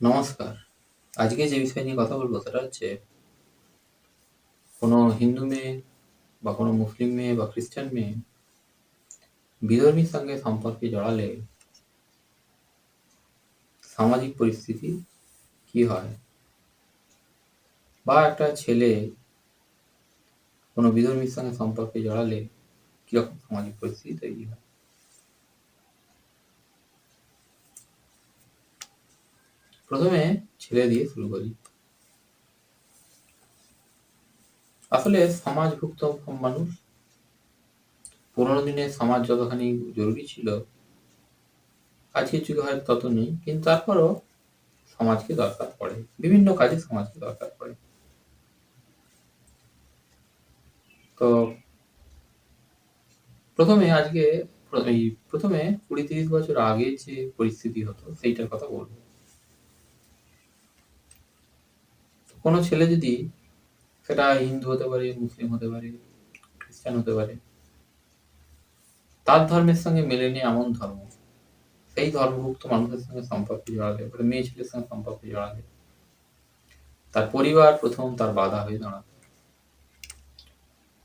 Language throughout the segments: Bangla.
নমস্কার। আজকে যে বিষয় নিয়ে কথা বলবো সেটা হচ্ছে কোনো হিন্দু মেয়ে বা কোনো মুসলিম মেয়ে বা খ্রিস্টান মেয়ে বিধর্মীর সঙ্গে সম্পর্কে জড়ালে সামাজিক পরিস্থিতি কি হয়, বা একটা ছেলে কোনো বিধর্মীর সঙ্গে সম্পর্কে জড়ালে কিরকম সামাজিক পরিস্থিতি তৈরি হয়। প্রথমে ছেলে দিয়ে শুরু করি। আসলে সমাজভুক্ত মানুষ, পুরোনো দিনে সমাজ যতখানি জরুরি ছিল আজকের যুগে হয়তো তত নেই, কিন্তু তারপরও সমাজকে দরকার পড়ে, বিভিন্ন কাজে সমাজকে দরকার পড়ে। তো প্রথমে 20-30 বছর আগে যে পরিস্থিতি হতো সেইটার কথা বলবো। কোনো ছেলে যদি, সেটা হিন্দু হতে পারে, মুসলিম হতে পারে, খ্রিস্টান হতে পারে, তার ধর্মের সঙ্গে মেলে নিয়ে এমন ধর্ম, সেই ধর্মভুক্ত মানুষের সঙ্গে সম্পর্কে জড়ালে, মেয়ে ছেলের সঙ্গে সম্পর্কে জড়ালে তার পরিবার প্রথম তার বাধা হয়ে দাঁড়াতো।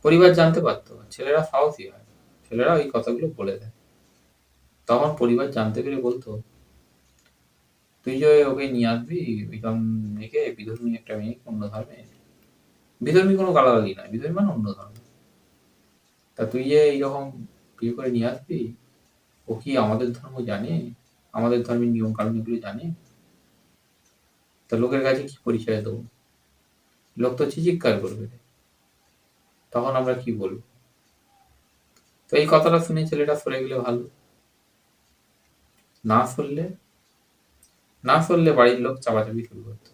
পরিবার জানতে পারতো, ছেলেরা সাহসী হয়, ছেলেরা এই কথাগুলো বলে দেয়। তখন পরিবার জানতে পেরে বলতো, তুই যে ওকে নিয়ে আসবি মেয়েকে, বিধর্মী একটা মেয়ে অন্য ধর্মে, বিধর্মী কোনো গালাগালি নয়, বিধর্মী মানে অন্য ধর্ম, তা তুই যে এইরকম বিয়ে করে নিয়ে আসবি, ও কি আমাদের ধর্ম জানে, আমাদের ধর্মের নিয়ম কানুন এগুলো জানে? তা লোকের কাছে কি পরিচয় দেবো? লোক তো চিৎকার করবে, তখন আমরা কি বলবো? তো এই কথাটা শুনে ছেলেটা সরে গেলে ভালো, না সরলে বাড়ির লোক চাপাচাপি শুরু করতো।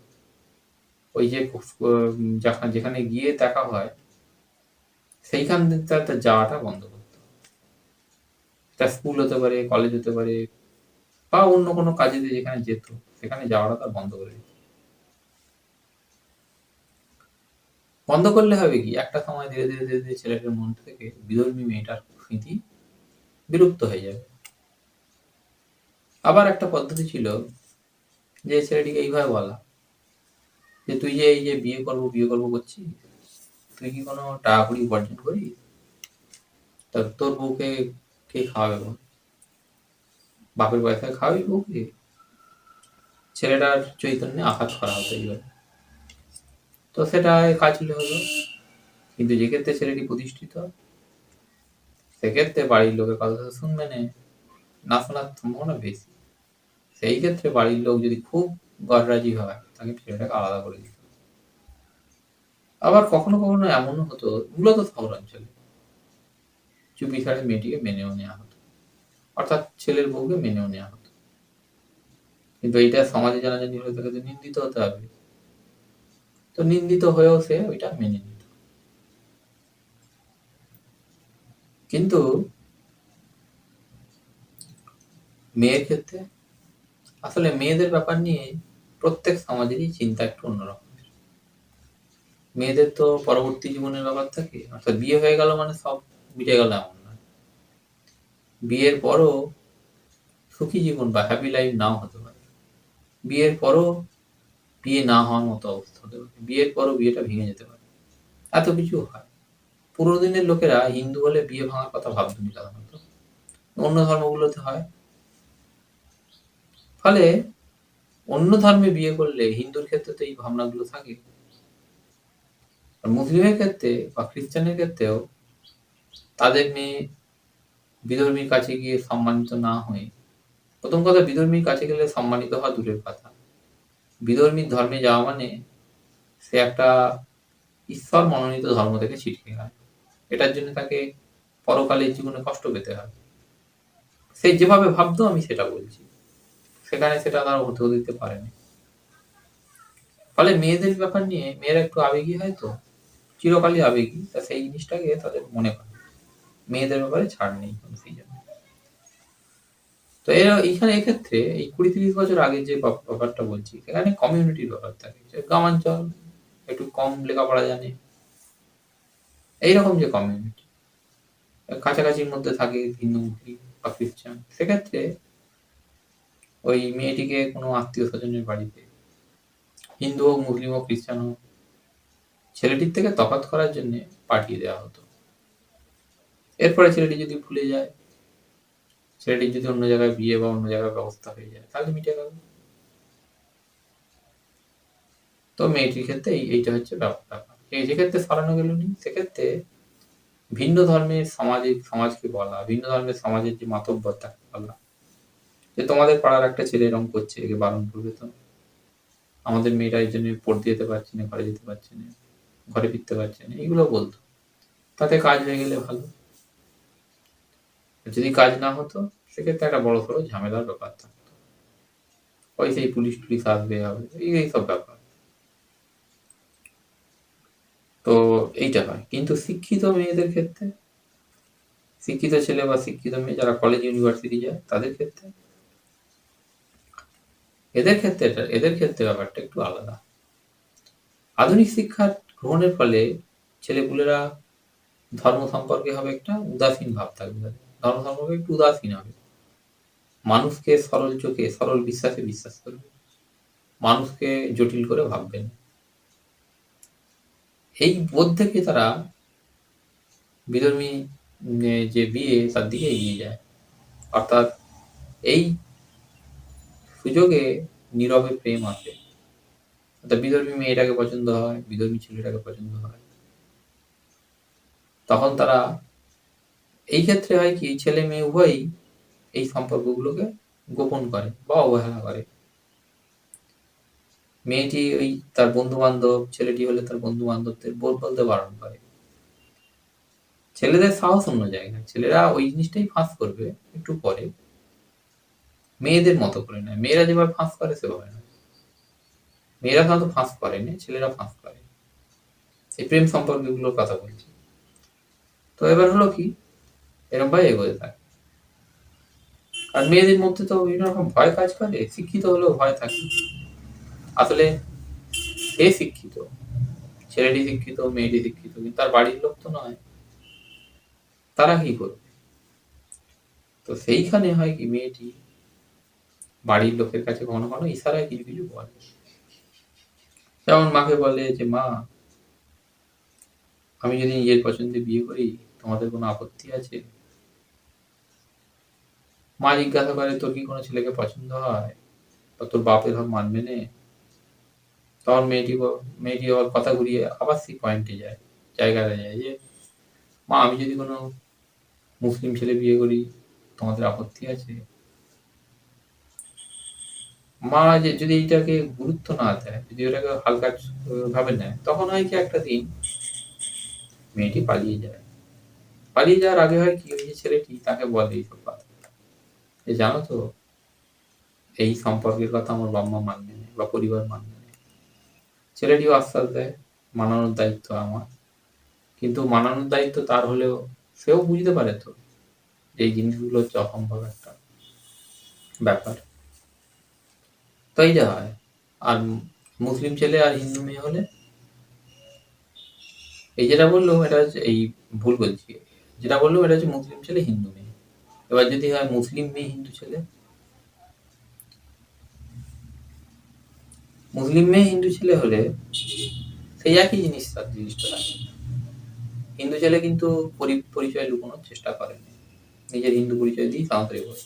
ওই যে যেখানে গিয়ে দেখা হয় সেইখান থেকে যাওয়াটা বন্ধ করতো। এটা স্কুল হতে পারে, কলেজ হতে পারে, বা অন্য কোনো কাজে যেখানে যেত সেখানে যাওয়াটা তার বন্ধ করে দিত। বন্ধ করলে হবে কি, একটা সময় ধীরে ধীরে ধীরে ধীরে ছেলেটার মন থেকে বিধর্মী মেয়েটার স্মৃতি বিলুপ্ত হয়ে যাবে। আবার একটা পদ্ধতি ছিল যে ছেলেটিকে এইভাবে বলা, যে তুই যে এই যে বিয়ে করবো করছিস, তুই কি কোনো টাকা কড়ি উপার্জন করিস? তা তোর বউকে কে খাওয়াবে বল? বাপের পয়সায় খাওয়াবি বউকে? ছেলেটার চৈতন্যে আঘাত করা হতো এইভাবে। তো সেটা কাজলে হলো, কিন্তু যে ক্ষেত্রে ছেলেটি প্রতিষ্ঠিত, সেক্ষেত্রে বাড়ির লোকের কথা শুনবে না শোনার সম্ভাবনা বেশি। সেই ক্ষেত্রে বাড়ির লোক যদি খুব গড়রাজি হয়, তাকে ছেলেটাকে আলাদা করে দিত। আবার কখনো কখনো এমনও হতো, মূলত শহরাঞ্চলে চুপি সারে মেয়েটিকে মেনেও নেওয়া হতো, অর্থাৎ ছেলের বউকে মেনেও নেওয়া হতো। কিন্তু এইটা সমাজে জানাজানি হলে তাকে তো নিন্দিত হতে হবে, তো নিন্দিত হয়েও সে ওইটা মেনে নিত। কিন্তু মেয়ের ক্ষেত্রে, আসলে মেয়েদের ব্যাপার নিয়ে প্রত্যেক সমাজেরই চিন্তা একটু অন্যরকম। মেয়েদের তো পরবর্তী জীবনের ব্যাপার থাকে, অর্থাৎ বিয়ে হয়ে গেল মানে সব মিটে গেল এমন নয়। বিয়ের পরও সুখী জীবন বা হ্যাপি লাইফ নাও হতে পারে। বিয়ের পরও বিয়ে না হওয়ার মতো অবস্থা হতে পারে, বিয়ের পরও বিয়েটা ভেঙে যেতে পারে, এত কিছু হয়। পুরোনো দিনের লোকেরা হিন্দু হলে বিয়ে ভাঙার কথা ভাবতেন সাধারণত, অন্য ধর্মগুলোতে হয়। ফলে অন্য ধর্মে বিয়ে করলে হিন্দুর ক্ষেত্রে তো এই ভাবনাগুলো থাকে। আর মুসলিমের ক্ষেত্রে বা খ্রিস্টানের ক্ষেত্রেও তাদের মেয়ে বিধর্মীর কাছে গিয়ে সম্মানিত না হয়ে, প্রথম কথা বিধর্মীর কাছে গেলে সম্মানিত হওয়া দূরের কথা, বিধর্মীর ধর্মে যাওয়া মানে সে একটা ঈশ্বর মনোনীত ধর্ম থেকে ছিটকে যায়। এটার জন্য তাকে পরকালের জীবনে কষ্ট পেতে হয়। সে যেভাবে ভাবতো আমি সেটা বলছি, সেখানে সেটা তারা হতে দিতে পারেনি। ফলে মেয়েদের ব্যাপার নিয়ে মেয়েরা একটু আবেগী হয়, তো চিরকালই আবেগী, তা সেই জিনিসটাকে তাদের মনে করে মেয়েদের ব্যাপারে ছাড় নেই সেই জন্য। তো এইখানে এক্ষেত্রে এই 20-30 বছর আগে যে ব্যাপারটা বলছি, সেখানে কমিউনিটির ব্যাপার থাকে, গ্রামাঞ্চল একটু কম লেখাপড়া জানে, এইরকম যে কমিউনিটি কাছাকাছির মধ্যে থাকে হিন্দু মুসলিম বা খ্রিস্টান, সেক্ষেত্রে ওই মেয়েটিকে কোনো আত্মীয় স্বজনের বাড়িতে হিন্দু হোক, মুসলিম হোক, খ্রিস্টান হোক, ছেলেটির থেকে তফাৎ করার জন্য পাঠিয়ে দেওয়া হতো। এরপরে ছেলেটি যদি ভুলে যায়, ছেলেটির যদি অন্য জায়গায় বিয়ে বা অন্য জায়গায় ব্যবস্থা হয়ে যায়, তাহলে মিটে গেল। তো মেয়েটির ক্ষেত্রে এইটা হচ্ছে ব্যাপার। যেক্ষেত্রে সরানো গেল নি, সেক্ষেত্রে ভিন্ন ধর্মের সমাজকে বলা, ভিন্ন ধর্মের সমাজের যে মাতব্বর তাকে বলা যে তোমাদের পাড়ার একটা ছেলে এরকম করছে, একে বারণ করবে তো। আমাদের মেয়েরা এই জন্য পড়তে যেতে পারছে না, ঘরে যেতে পারছে না, ঘরে ফিরতে পারছে না, এগুলো বলতো। তাতে কাজ হয়ে গেলে ভালো। যদি কাজ না হতো, সেক্ষেত্রে একটা বড় সড়ো ঝামেলার ব্যাপার থাকতো। ওই সেই পুলিশ টুলিশ আসবে হবে, এইসব ব্যাপার। তো এইটা হয়। কিন্তু শিক্ষিত মেয়েদের ক্ষেত্রে, শিক্ষিত ছেলে বা শিক্ষিত মেয়ে যারা কলেজ ইউনিভার্সিটি যায়, তাদের ক্ষেত্রে, এদের ক্ষেত্রে ব্যাপারটা একটু আলাদা। আধুনিক শিক্ষা গ্রহণের ফলে ছেলেপুলেরা ধর্ম সম্পর্কে হবে একটা উদাসীন ভাব থাকবে, ধর্ম সম্পর্কে একটু উদাসীন হবে। মানুষকে সরল চোখে, সরল বিশ্বাসে বিশ্বাস করবে, মানুষকে জটিল করে ভাববেন। এই বোধ থেকে তারা বিধর্মী যে বিয়ে, তার দিকে এগিয়ে যায়। অর্থাৎ এই সুযোগে নীরবে প্রেম আসে। অর্থাৎ বিধর্মী মেয়েটাকে পছন্দ হয়, বিধর্মী ছেলেটাকে পছন্দ হয়। তখন তারা, এই ক্ষেত্রে হয় কি, ছেলে মেয়ে উভয়ই এই সম্পর্কগুলোকে গোপন করে বা অবহেলা করে। মেয়েটি ওই তার বন্ধু বান্ধব, ছেলেটি হলে তার বন্ধু বান্ধবদের বলতে বারণ করে। ছেলেদের সাহস অন্য জায়গায়, ছেলেরা ওই জিনিসটাই ফাঁস করবে একটু পরে, মেয়েদের মতো করে নয়। মেয়েরা যেভাবে ফাঁস করে সেভাবে নয়। মেয়েরা সাধারণত ফাঁস করে না, ছেলেরা ফাঁস করে। এই প্রেম সম্পর্কগুলোর কথা বলছি। তো এবার হলো কি, এরকম ভাবে এগোতে থাকে। আর মেয়েদের মধ্যে তো বিভিন্ন রকম ভয় কাজ করে, শিক্ষিত হলেও ভয় থাকে। আসলে সে শিক্ষিত, ছেলেটি শিক্ষিত, মেয়েটি শিক্ষিত, কিন্তু তার বাড়ির লোক তো নয়। তারা কি করবে? তো সেইখানে হয় কি, মেয়েটি বাড়ির লোকের কাছে ঘন ঘন ইশারায় কিছু কিছু বলে। যেমন মাকে বলে যে, মা, আমি যদি নিজের পছন্দে বিয়ে করি, তোমাদের কোনো আপত্তি আছে? মা জিজ্ঞাসা করে, তোর কি কোনো ছেলেকে পছন্দ হয়, বা তোর বাপ এরকম মানবে না? তখন মেয়েটি আবার কথা ঘুরিয়ে আবার সেই পয়েন্টে যায়, জায়গায় যায় যে, মা, আমি যদি কোনো মুসলিম ছেলে বিয়ে করি, তোমাদের আপত্তি আছে? মা যদি এইটাকে গুরুত্ব না দেয়, যদি ওটাকে হালকা ভাবে নেয়, তখন হয় কি, একটা দিন মেয়েটি পালিয়ে যায়। পালিয়ে যাওয়ার আগে হয় কি, ওই যে ছেলেটি তাকে বলে এইসব কথা, যে জানো তো, এই সম্পর্কের কথা আমার বাবা মা মানবে না বা পরিবার মানবে না। ছেলেটিও আশ্বাস দেয়, মানানোর দায়িত্ব আমার। কিন্তু মানানোর দায়িত্ব তার হলেও সেও বুঝতে পারে তো যে এই জিনিসগুলো হচ্ছে অসম্ভব একটা ব্যাপার। তো এই যা হয়। আর মুসলিম ছেলে আর হিন্দু মেয়ে হলে, এই যেটা বললাম এটা হচ্ছে, এই ভুল বলছি, যেটা বললাম এটা হচ্ছে মুসলিম ছেলে হিন্দু মেয়ে। এবার যদি হয় মুসলিম মেয়ে হিন্দু ছেলে, মুসলিম মেয়ে হিন্দু ছেলে হলে সেই একই জিনিসটা থাকে। হিন্দু ছেলে কিন্তু পরিচয় লুকোনোর চেষ্টা করেনি, নিজের হিন্দু পরিচয় দিয়ে তাড়াতাড়ি বলে।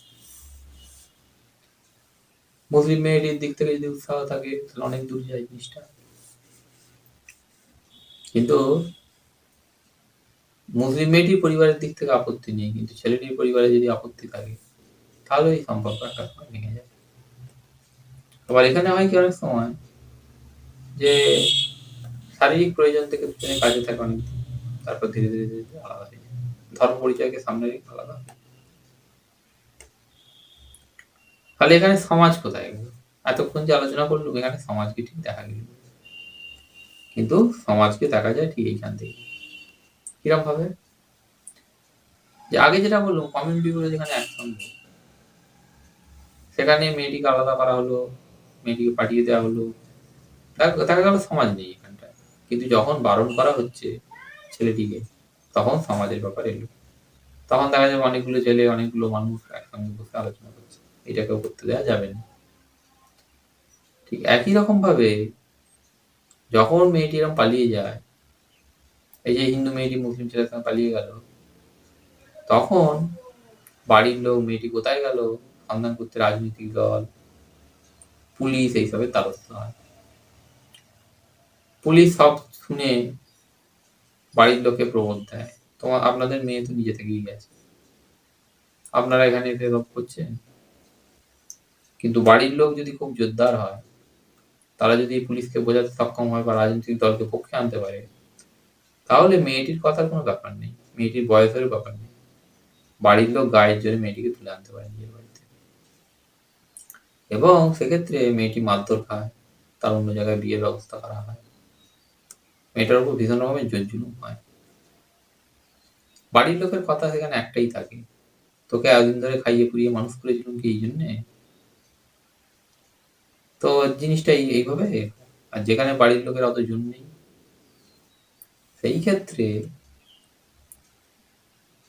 মুসলিম মেয়েটির দিক থেকে যদি উৎসাহ থাকে, তাহলে অনেক দূর যায় জিনিসটা। কিন্তু মুসলিম মেয়েটির পরিবারের দিক থেকে আপত্তি নেই, কিন্তু ছেলেটির পরিবারে যদি আপত্তি থাকে, তাহলে এই সম্পর্ক একটা সময় ভেঙে যায়। আবার এখানে হয় কি, অনেক সময় যে শারীরিক প্রয়োজন থেকে দুজনে কাজে থাকে অনেকদিন, তারপর ধীরে ধীরে ধীরে ধীরে আলাদা হয়ে যায়। ধর্ম পরিচয়কে সামনে রেখে আলাদা। তাহলে এখানে সমাজ কোথায় গেল? এতক্ষণ যে আলোচনা করলাম, এখানে সমাজকে ঠিক দেখা গেল। কিন্তু সমাজকে দেখা যায় ঠিক এইখান থেকে। কিরকম ভাবে? যে আগে যেটা বললাম, কমিউনিটি গুলো যেখানে একসঙ্গে, সেখানে মেয়েটিকে আলাদা করা হলো, মেয়েটিকে পাঠিয়ে দেওয়া হলো, দেখা গেল সমাজ নেই এখানটায়। কিন্তু যখন বারণ করা হচ্ছে ছেলেটিকে, তখন সমাজের ব্যাপার এলো। তখন দেখা যাবে অনেকগুলো ছেলে, অনেকগুলো মানুষ একসঙ্গে বসে আলোচনা করছে, এটাকেও করতে দেওয়া যাবে না। ঠিক একই রকম ভাবে যখন মেয়েটি এরকম পালিয়ে যায়, এই যে হিন্দু মেয়েটি মুসলিম ছেলের সঙ্গে পালিয়ে গেল, তখন বাড়ির লোক মেয়েটি কোথায় গেল সন্ধান করতে রাজনৈতিক দল, পুলিশ এইসবের দ্বারস্থ হয়। পুলিশ সব শুনে বাড়ির লোককে প্রবোধ দেয়, আপনাদের মেয়ে তো নিজে থেকেই গেছে, আপনারা এখানে এসে সব করছেন। কিন্তু বাড়ির লোক যদি খুব জোরদার হয়, তারা যদি পুলিশকে বোঝাতে সক্ষম হয় বা রাজনৈতিক দলকে পক্ষে আনতে পারে, তাহলে মেয়েটির কথার কোনো ব্যাপার নেই, মেয়েটির বয়সের ব্যাপার নেই, বাড়ির লোক গায়ের জোরে মেয়েটিকে তুলে আনতে পারে নিজের বাড়িতে। এবং সেক্ষেত্রে মেয়েটি মারধর খায়, তার অন্য জায়গায় বিয়ের ব্যবস্থা করা হয়, মেয়েটার উপর ভীষণ রকমের জোর জুলুম হয়। বাড়ির লোকের কথা সেখানে একটাই থাকে, তোকে এতদিন ধরে খাইয়ে পুড়িয়ে মানুষ করেছিলাম কি এই জন্যে? তো জিনিসটা এইভাবে। আর যেখানে বাড়ির লোকের অত জোর নেই, সেই ক্ষেত্রে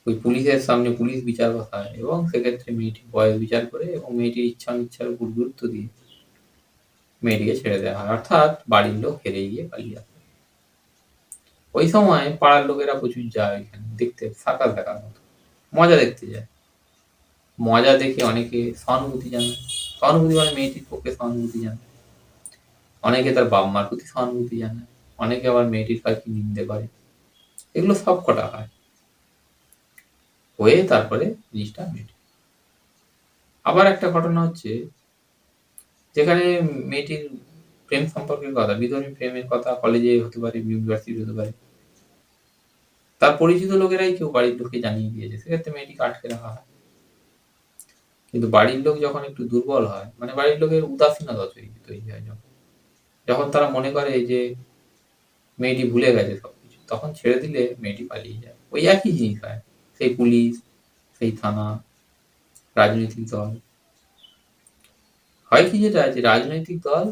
ওই পুলিশের সামনে পুলিশ বিচার বসায় এবং সেক্ষেত্রে মেয়েটির বয়স বিচার করে এবং মেয়েটির ইচ্ছা অনিচ্ছার উপর গুরুত্ব দিয়ে মেয়েটিকে ছেড়ে দেওয়া হয়, অর্থাৎ বাড়ির লোক হেরে গিয়ে পালিয়ে আসে। ওই সময় পাড়ার লোকেরা প্রচুর যায় ওইখানে দেখতে, সাকার দেখার মতো মজা দেখতে যায়। মজা দেখে অনেকে সহানুভূতি জানায়, সহানুভূতি মানে মেয়েটির পক্ষে সহানুভূতি জানায়, অনেকে তার বাপ মার প্রতি সহানুভূতি জানায়, অনেকে আবার মেয়েটির কাছে নিন্দে করে। এগুলো সব কটা হয়, হয়ে তারপরে জিনিসটা মেটে। আবার একটা ঘটনা হচ্ছে, যেখানে মেয়েটির প্রেম সম্পর্কের কথা, বিধর্মী প্রেমের কথা কলেজে হতে পারে, ইউনিভার্সিটি হতে পারে, তার পরিচিত লোকেরাই কেউ বাড়ির লোককে জানিয়ে দিয়েছে, সেক্ষেত্রে মেয়েটিকে আটকে রাখা হয়। কিন্তু বাড়ির লোক যখন একটু দুর্বল হয়, মানে বাড়ির লোকের উদাসীনতা তৈরি হয়, যখন তারা মনে করে যে মেয়েটি ভুলে গেছে সবকিছু, তখন ছেড়ে দিলে মেয়েটি পালিয়ে যায়। ওই একই জিনিস হয়, সেই পুলিশ, সেই থানা, রাজনৈতিক দল। হয় কি যেটা, যে রাজনৈতিক দল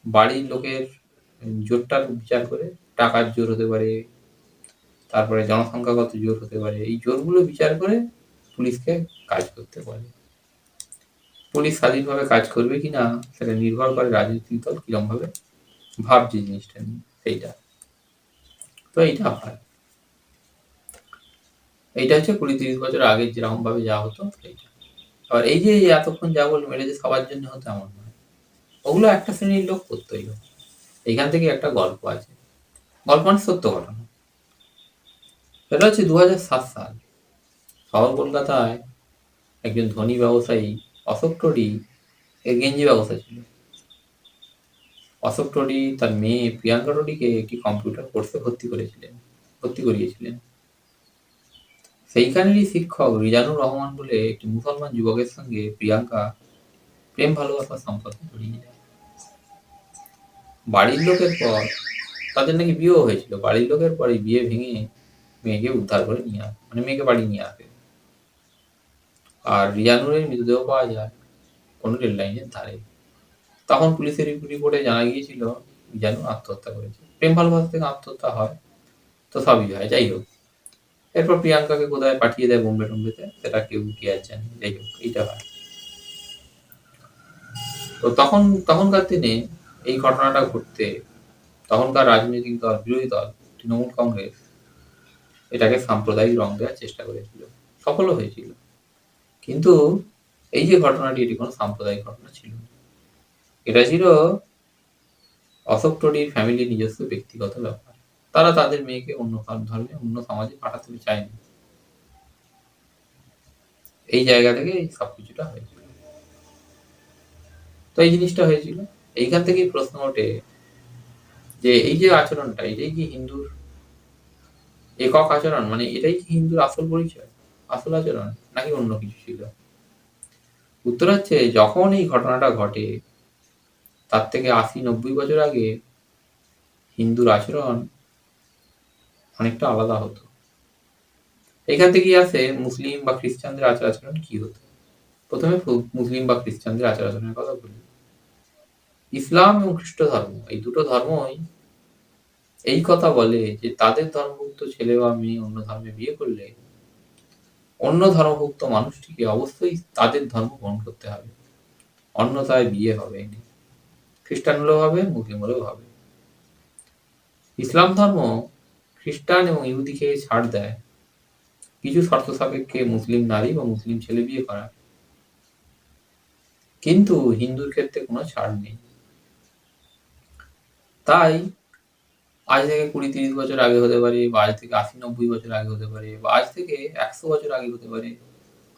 বাড়ির লোকের জোরটার বিচার করে, টাকার জোর হতে পারে, তারপরে জনসংখ্যাগত জোর হতে পারে, এই জোরগুলো বিচার করে পুলিশকে কাজ করতে বলে। পুলিশ স্বাধীনভাবে কাজ করবে কিনা সেটা নির্ভর করে রাজনৈতিক দল কিরম ভাবে ভাবছে জিনিসটা নিয়ে, সেইটা। তো এইটা হয়, এইটা হচ্ছে 20-30 বছর আগে যেরকম ভাবে যা হতো সেইটা। আর এই যে এতক্ষণ যা বললাম, এটা যে সবার জন্য হতো এমন নয়, ওগুলো একটা শ্রেণীর লোক করতোই। এইখান থেকে একটা গল্প আছে, গল্প মানে সত্য ঘটনা। সেটা হচ্ছে 2007 সাল, শহর কলকাতায় একজন ধনী ব্যবসায়ী অশোক টোডি এর গেঞ্জি ব্যবসা ছিল। অশোক টোডি তার মেয়ে প্রিয়াঙ্কা টোডিকে একটি কম্পিউটার কোর্সে ভর্তি করিয়েছিলেন। সেইখানেরই শিক্ষক রিজানুর রহমান বলে একটি মুসলমান যুবকের সঙ্গে প্রিয়াঙ্কা প্রেম ভালোবাসার সম্পর্কে জড়িয়ে যায়। বাড়ির লোকের পর তাদের নাকি বিয়েও হয়েছিল, বাড়ির লোকের পরে বিয়ে ভেঙে মেয়েকে উদ্ধার করে নিয়ে আসে, মানে মেয়েকে বাড়ি নিয়ে আসে। আর রিজানুরের মৃতদেহ পাওয়া যায় কোনো রেল লাইনের ধারে। তখন পুলিশের রিপোর্টে জানা গিয়েছিল রিজানু আত্মহত্যা করেছে। প্রেম ভালোবাসা থেকে আত্মহত্যা হয় তো সবই হয়, যাই হোক। এরপর প্রিয়াঙ্কাকে কোথায় পাঠিয়ে দেয় বোম্বে টোম্বেতে, সেটা কেউ কি আর জানে, যাই হোক এইটা হয়। তো তখনকার দিনে এই ঘটনাটা ঘটতে তখনকার রাজনৈতিক দল, বিরোধী দল তৃণমূল কংগ্রেস এটাকে সাম্প্রদায়িক রং দেওয়ার চেষ্টা করেছিল, সফলও হয়েছিল। কিন্তু এই যে ঘটনাটি, এটি কোনো সাম্প্রদায়িক ঘটনা ছিল না, এটা ছিল অশোক টোডির ফ্যামিলির নিজস্ব ব্যক্তিগত ব্যাপার। তারা তাদের মেয়েকে অন্য ধর্মে, অন্য সমাজে পাঠাতে চায়নি। এই জায়গা থেকে এই সবকিছুটা হয়েছিল। তো এই জিনিসটা হয়েছিল, এইখান থেকেই প্রশ্ন ওঠে যে এই যে আচরণটা, এটাই কি হিন্দুর একক আচরণ, মানে এটাই কি হিন্দুর আসল পরিচয়, আসল আচরণ, নাকি অন্য কিছু ছিল? উত্তর হচ্ছে, যখন এই ঘটনাটা ঘটে তার থেকে 80-90 বছর আগে হিন্দুর আচরণ অনেকটা আলাদা হতো। এখান থেকেই আসে মুসলিম বা খ্রিস্টানদের আচার আচরণ কি হতো। প্রথমে মুসলিম বা খ্রিস্টানদের আচার আচরণের কথা বলি। ইসলাম এবং খ্রিস্ট ধর্ম, এই দুটো ধর্মই এই কথা বলে যে তাদের ধর্মভুক্ত ছেলে বা মেয়ে অন্য ধর্মে বিয়ে করলে অন্য ধর্মভুক্ত মানুষটিকে অবশ্যই তাদের ধর্ম গ্রহণ করতে হবে, অন্যথায় বিয়ে হবে না। খ্রিস্টান হলেও হবে, মুসলিম হলেও হবে। ইসলাম ধর্ম খ্রিস্টান এবং ইহুদিকে ছাড় দেয় কিছু শর্ত সাপেক্ষে মুসলিম নারী বা মুসলিম ছেলে বিয়ে করা, কিন্তু হিন্দুর ক্ষেত্রে কোনো ছাড় নেই। তাই আজ থেকে 20-30 বছর আগে হতে পারে, বা আজ থেকে 80-90 বছর আগে হতে পারে, বা আজ থেকে 100 বছর আগে হতে পারে,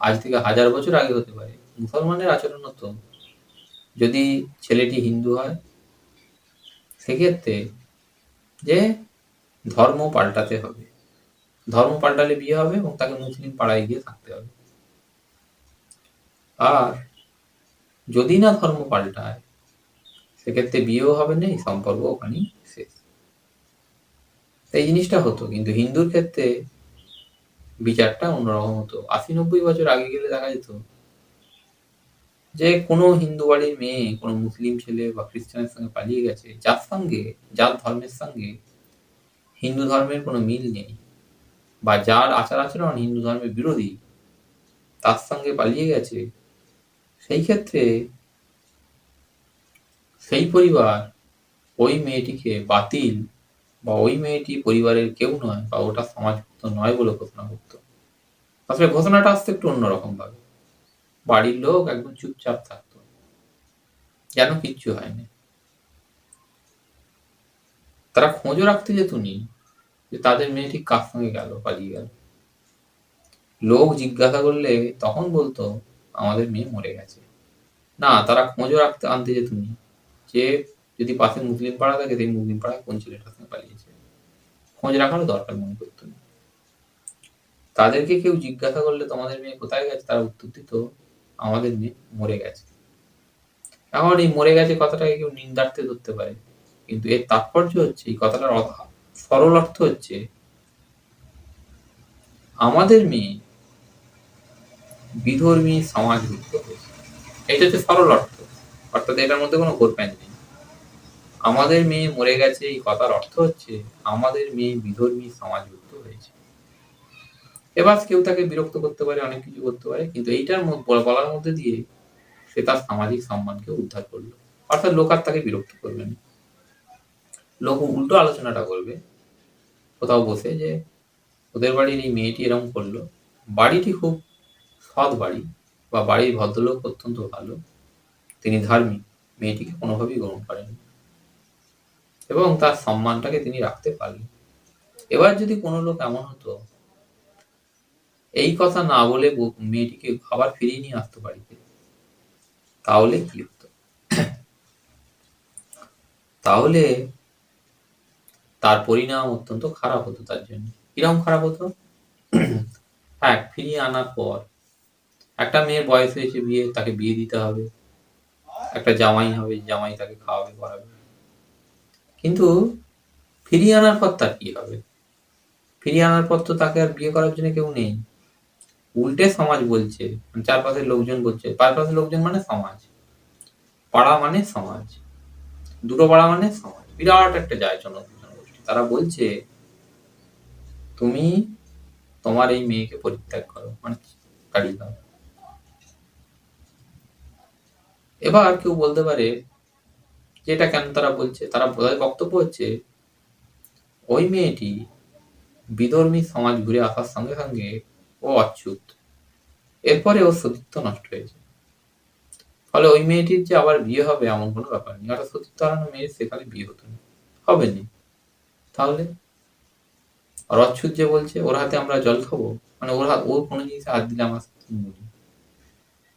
আজ থেকে 1000 বছর আগে হতে পারে, মুসলমানের আচরণ হতো, যদি ছেলেটি হিন্দু হয় সেক্ষেত্রে যে ধর্ম পাল্টাতে হবে, ধর্ম পাল্টালে বিয়ে হবে এবং তাকে মুসলিম পাড়ায় গিয়ে থাকতে হবে। আর যদি না ধর্ম পাল্টায় সেক্ষেত্রে বিয়েও হবে না, এই সম্পর্ক ওখানেই শেষ। এই জিনিসটা হতো, কিন্তু হিন্দুর ক্ষেত্রে বিচারটা অন্যরকম হতো। 80-90 বছর আগে গেলে দেখা যেত যে কোনো হিন্দু বাড়ির মেয়ে কোনো মুসলিম ছেলে বা খ্রিস্টানের সঙ্গে পালিয়ে গেছে, যার সঙ্গে, যার ধর্মের সঙ্গে হিন্দু ধর্মের কোনো মিল নেই, বা যার আচার আচরণ হিন্দু ধর্মের বিরোধী, তার সঙ্গে পালিয়ে গেছে, সেই ক্ষেত্রে সেই পরিবার ওই মেয়েটিকে বাতিল, বা ওই মেয়েটি পরিবারের কেউ নয়, বা ওটা সমাজভুক্ত নয় বলে ঘোষণা করত। আসলে ঘোষণাটা আসতে একটু অন্যরকম ভাবে, বাড়ির লোক একদম চুপচাপ থাকতো, যেন কিচ্ছু হয়নি। তারা খোঁজও রাখতে যেত নি যে তাদের মেয়ে ঠিক কার সঙ্গে গেল, পালিয়ে গেল। লোক জিজ্ঞাসা করলে তখন বলতো আমাদের মেয়ে মরে গেছে। না, তারা খোঁজও রাখতে আনতে যেত নি যে যদি পাশে মুসলিম পাড়া থাকে সেই মুসলিম পাড়ায় কোন ছেলেটার সঙ্গে পালিয়েছে, খোঁজ রাখারও দরকার মনে করতো না। তাদেরকে কেউ জিজ্ঞাসা করলে তোমাদের মেয়ে কোথায় গেছে, তারা উত্তর দিত আমাদের মেয়ে মরে গেছে। এখন এই মরে গেছে কথাটাকে কেউ নিন্দার্থে ধরতে পারে, কিন্তু এর তাৎপর্য হচ্ছে, এই কথাটার সরল অর্থ হচ্ছে আমাদের মেয়ে বিধর্মী সমাজভুক্ত হয়েছে। এটা হচ্ছে সরল অর্থ, অর্থাৎ এটার মধ্যে কোনো ঘোরপ্যাঁচ নেই। আমাদের মেয়ে মরে গেছে এই কথার অর্থ হচ্ছে আমাদের মেয়ে বিধর্মী সমাজভুক্ত হয়েছে। এবার কেউ তাকে বিরক্ত করতে পারে, অনেক কিছু করতে পারে, কিন্তু এইটার বলার মধ্যে দিয়ে সে তার সামাজিক সম্মানকে উদ্ধার করলো। অর্থাৎ লোক আর তাকে বিরক্ত করবে না, লোক উল্টো আলোচনাটা করবে কোথাও বসে যে ওদের বাড়ির এই মেয়েটি এরকম করলো, বাড়িটি খুব সৎ বাড়ি, বা বাড়ির ভদ্রলোক অত্যন্ত ভালো, তিনি ধার্মিক, মেয়েটিকে কোনোভাবেই গ্রহণ করেন এবং তার সম্মানটাকে তিনি রাখতে পারলেন। এবার যদি কোনো লোক এমন হতো এই কথা না বলে মেয়েটিকে আবার ফিরিয়ে নিয়ে আসতে বাড়িতে, তাহলে কি হতো? তাহলে তার পরিণাম অত্যন্ত খারাপ হতো তার জন্য। কিরকম খারাপ হতো? হ্যাঁ, ফিরিয়ে আনার পর একটা মেয়ের বয়স হয়েছে বিয়ে, তাকে বিয়ে দিতে হবে, একটা জামাই হবে, জামাই তাকে খাওয়াবে পড়াবে, কিন্তু ফিরিয়ে আনার পর তার কি হবে? ফিরিয়ে আনার পর তো তাকে আর বিয়ে করার জন্য কেউ নেই। উল্টে সমাজ বলছে, চারপাশের লোকজন বলছে, চারপাশের লোকজন মানে সমাজ, পাড়া মানে সমাজ, দুটো পাড়া মানে সমাজ, বিরাট একটা যায় জনগোষ্ঠী। তারা বলছে তুমি তোমার এই মেয়েকে পরিত্যাগ করো, মানে তাড়িয়ে দাও। এবার কেউ বলতে পারে যে এটা কেন তারা বলছে, তারা বক্তব্য হচ্ছে ওই মেয়েটি বিধর্মী সমাজ ঘুরে আসার সঙ্গে সঙ্গে ও অচ্যুত, এরপরে ওর সতীত্ব নষ্ট হয়েছে, ফলে ওই মেয়েটির যে আবার বিয়ে হবে এমন কোনো ব্যাপার নেই। একটা সতীত্ব হারানো মেয়ের সেখানে বিয়ে হতো না, হবে না। তাহলে আর অচ্যুত যে বলছে ওর হাতে আমরা জল খাবো, মানে ওর কোনো জিনিসে হাত দিলে আমার মরি,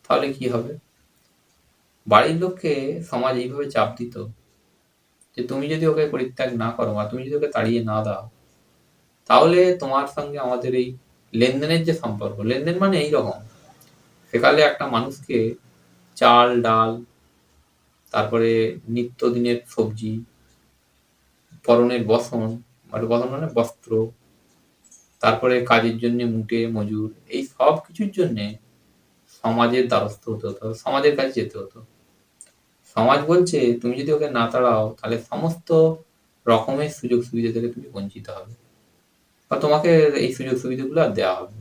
তাহলে কি হবে? বাড়ির লোককে সমাজ এইভাবে চাপ দিত যে তুমি যদি ওকে পরিত্যাগ না করো, বা তুমি যদি ওকে তাড়িয়ে না দাও, তাহলে তোমার সঙ্গে আমাদের এই লেনদেনের যে সম্পর্ক, লেনদেন মানে এইরকম, সেকালে একটা মানুষকে চাল ডাল, তারপরে নিত্যদিনের সবজি, পরনের বসন, বসন মানে বস্ত্র, তারপরে কাজের জন্য মুটে মজুর, এই সব কিছুর জন্য সমাজের দ্বারস্থ হতে হতো, সমাজের কাছে যেতে হতো। সমাজ বলছে তুমি যদি ওকে না তাড়াও তাহলে সমস্ত রকমের সুযোগ সুবিধা থেকে তুমি বঞ্চিত হবে, বা তোমাকে এই সুযোগ সুবিধাগুলো আর দেওয়া হবে।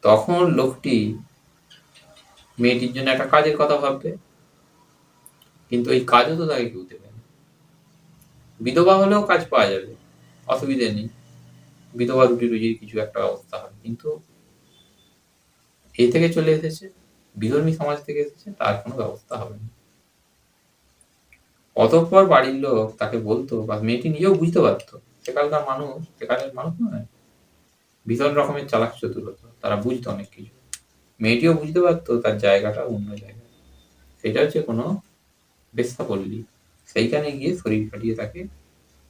তখন লোকটি মেয়েটির জন্য একটা কাজের কথা ভাববে, কিন্তু এই কাজও তো তাকে কেউ দেবে না। বিধবা হলেও কাজ পাওয়া যাবে, অসুবিধে নেই, বিধবা রুটি রুজির কিছু একটা ব্যবস্থা হবে। কিন্তু এ থেকে চলে এসেছে, বিধর্মী সমাজ থেকে এসেছে, তার কোনো ব্যবস্থা হবে না। অতঃপর বাড়ির লোক তাকে বলতো, বা মেয়েটি নিজেও বুঝতে পারতো, সেকালের মানুষ নয়, ভীষণ রকমের চালাক চতুর হতো, তারা বুঝতো অনেক কিছু। মেয়েটিও বুঝতে পারতো তার জায়গাটা অন্য জায়গায়, সেটা হচ্ছে কোনো বেশ্যাপল্লী, সেইখানে গিয়ে শরীর কাটিয়ে তাকে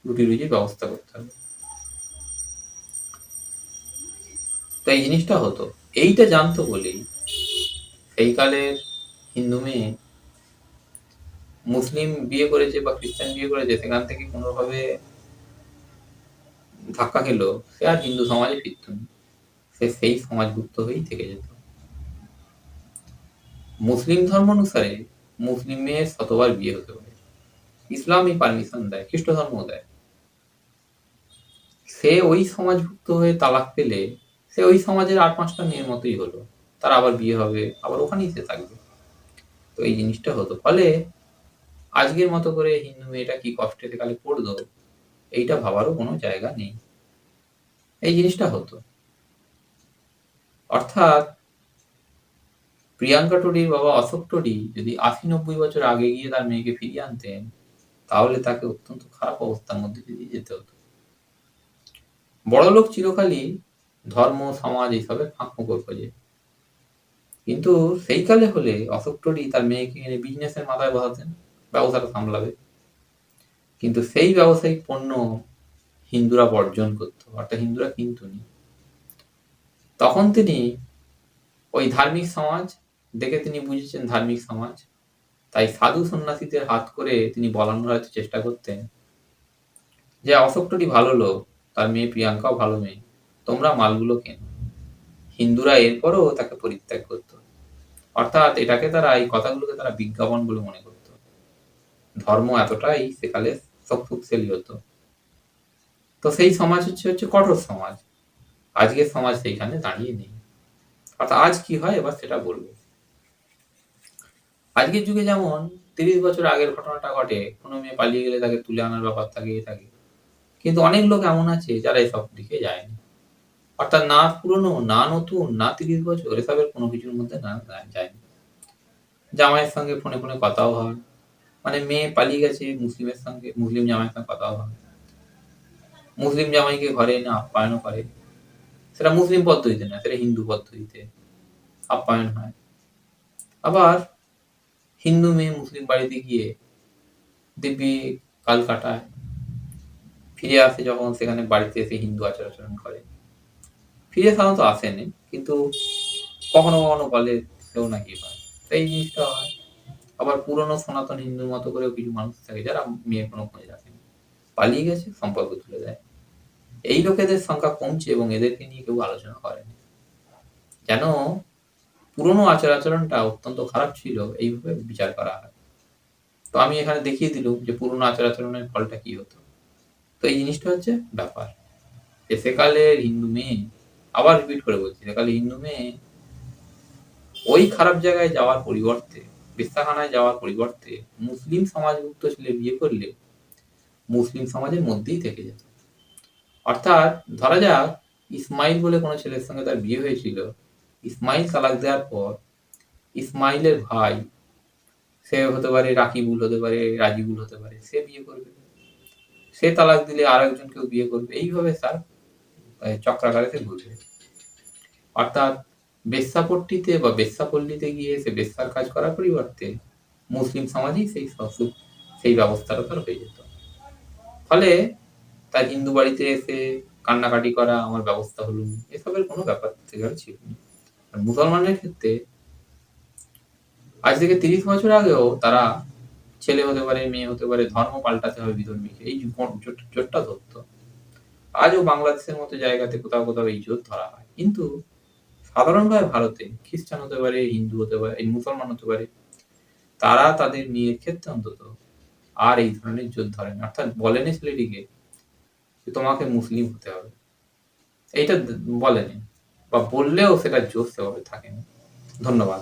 রুটি রুজির ব্যবস্থা করতে হবে। তো এই জিনিসটা হতো, এইটা জানতো বলেই সেই কালের হিন্দু মেয়ে মুসলিম বিয়ে করেছে বা খ্রিস্টান বিয়ে করেছে, সেখান থেকে কোনোভাবে ধাক্কা খেলো, সে আর হিন্দু সমাজে ফিরত না, সে সেই সমাজভুক্ত হয়েই থেকে যেত। মুসলিম ধর্ম অনুসারে মুসলিম মেয়ের শতবার বিয়ে হতে পারে, ইসলামই পারমিশন দেয়, খ্রিস্ট ধর্ম দেয়। সে ওই সমাজভুক্ত হয়ে তালাক পেলে সে ওই সমাজের 8-5টা মেয়ের মতোই হলো, তার আবার বিয়ে হবে, আবার ওখানেই সে থাকবে। তো এই জিনিসটা হতো, ফলে আজকের মতো করে হিন্দু মেয়েটা কি কষ্টে সেকালে পড়তো, এইটা ভাবারও কোনো জায়গা নেই। এই জিনিসটা হতো। অর্থাৎ প্রিয়াঙ্কা টোডির বাবা অশোক টোডি যদি 80-90 বছর আগে গিয়ে তার মেয়েকে ফিরিয়ে আনতেন, তাহলে তাকে অত্যন্ত খারাপ অবস্থার মধ্যে দিয়ে যেতে হতো। বড়লোক চিরকালই ধর্ম সমাজ এইসবে ফাঁক ফোকর খোঁজে, কিন্তু সেই কালে হলে অশোক টোডি তার মেয়েকে এনে বিজনেসের মাথায় বসাতেন, ব্যবসাটা সামলাবে। কিন্তু সেই ব্যবসায়িক পণ্য হিন্দুরা বর্জন করত, অর্থাৎ হিন্দুরা কিনত নি। তখন তিনি ওই ধার্মিক সমাজ দেখে তিনি বুঝেছেন ধার্মিক সমাজ, তাই সাধু সন্ন্যাসীদের হাত করে তিনি বলানোর হয়তো চেষ্টা করতেন যে অশোক টোডি ভালো লোক, তার মেয়ে প্রিয়াঙ্কাও ভালো মেয়ে, তোমরা মালগুলো কেন। হিন্দুরা এরপরও তাকে পরিত্যাগ করত। অর্থাৎ এটাকে তারা, এই কথাগুলোকে তারা বিজ্ঞাপন বলে মনে করত। ধর্ম এতটাই সেকালে শক্তিশালী হতো। তো সেই সমাজ হচ্ছে কঠোর সমাজ। আজকের সমাজ সেইখানে দাঁড়িয়ে নেই। অর্থাৎ আজ কি হয় এবার সেটা বলবো। আজকের যুগে যেমন 30 বছর আগের ঘটনাটা ঘটে, কোনো মেয়ে পালিয়ে গেলে তাকে তুলে আনার ব্যাপার থাকে, কিন্তু অনেক লোক এমন আছে যারা এসব দিকে যায়নি। অর্থাৎ না পুরনো, না নতুন, না 30 বছর, এসবের কোনো কিছুর মধ্যে না যায়নি। জামাইয়ের সঙ্গে ফোনে ফোনে কথাও হয়, মানে মেয়ে পালিয়ে গেছে মুসলিমের সঙ্গে, মুসলিম জামাইয়ের সঙ্গে কথাও হয়, মুসলিম জামাইকে ঘরে এনে আপ্যায়নও করে, সেটা মুসলিম পদ্ধতিতে না, সেটা হিন্দু পদ্ধতিতে আপ্যায়ন হয়। আবার হিন্দু মেয়ে মুসলিম বাড়িতে গিয়ে দিব্যি কাল কাটায়, ফিরে আসে যখন সেখানে বাড়িতে এসে হিন্দু আচার আচরণ করে। ফিরে সাধারণত আসেনি, কিন্তু কখনো কখনো বলে সেও নাকি হয়, এই জিনিসটা হয়। আবার পুরনো সনাতন হিন্দুর মতো করেও কিছু মানুষ থাকে যারা মেয়ের কোনো খোঁজ রাখেনি, পালিয়ে গেছে, সম্পর্ক তুলে দেয়। এই লোকেদের সংখ্যা কমছে এবং এদেরকে নিয়ে কেউ আলোচনা করেনি, যেন পুরনো আচার আচরণটা অত্যন্ত খারাপ ছিল এইভাবে বিচার করা হয়। তো আমি এখানে দেখিয়ে দিলুম যে পুরনো আচার আচরণের ফলটা কি হতো। তো এই জিনিসটা হচ্ছে ব্যাপার, যে সেকালের হিন্দু মেয়ে, আবার রিপিট করে বলছি, সেকালে হিন্দু মেয়ে ওই খারাপ জায়গায় যাওয়ার পরিবর্তে, বেশ্যাখানায় যাওয়ার পরিবর্তে মুসলিম সমাজভুক্ত ছেলে বিয়ে করলে মুসলিম সমাজের মধ্যেই থেকে যেত। অর্থাৎ ধরা যাক ইসমাইল বলে কোনো ছেলের সঙ্গে তার বিয়ে হয়েছিল, ইসমাইল তালাক দেওয়ার পর ইসমাইলের ভাই, সে হতে পারে রাকিবুল, হতে পারে রাজিবুল, হতে পারে, সে বিয়ে করবে, সে তালাক দিলে আর একজন কেউ বিয়ে করবে, এইভাবে তার চক্রাকারে সে ঘুরবে। অর্থাৎ বেশ্যাপট্টিতে বা বেশ্যাপল্লীতে গিয়ে সে বেশ্যার কাজ করার পরিবর্তে মুসলিম সমাজেই সেই ব্যবস্থাটা তার হয়ে যেত। ফলে তার হিন্দু বাড়িতে এসে কান্নাকাটি করা, আমার ব্যবস্থা হলো, এসবের কোনো ব্যাপার সেখানে ছিল না। আর মুসলমানের ক্ষেত্রে আজ থেকে 30 বছর আগেও তারা ছেলে হতে পারে, মেয়ে হতে পারে, ধর্ম পাল্টাতে হবে বিধর্মীকে, এই জোরটা ধরতো। আজও বাংলাদেশের মতো জায়গাতে কোথাও কোথাও এই জোর ধরা হয়, কিন্তু সাধারণভাবে ভারতে খ্রিস্টান হতে পারে, হিন্দু হতে পারে, মুসলমান হতে পারে, তারা তাদের মেয়ের ক্ষেত্রে অন্তত আর এই ধরনের জোর ধরেন, অর্থাৎ বলেনি ছেলেটিকে তোমাকে মুসলিম হতে হবে, এইটা বলেনি, বা বললেও সেটা জোর সেভাবে থাকেনি। ধন্যবাদ।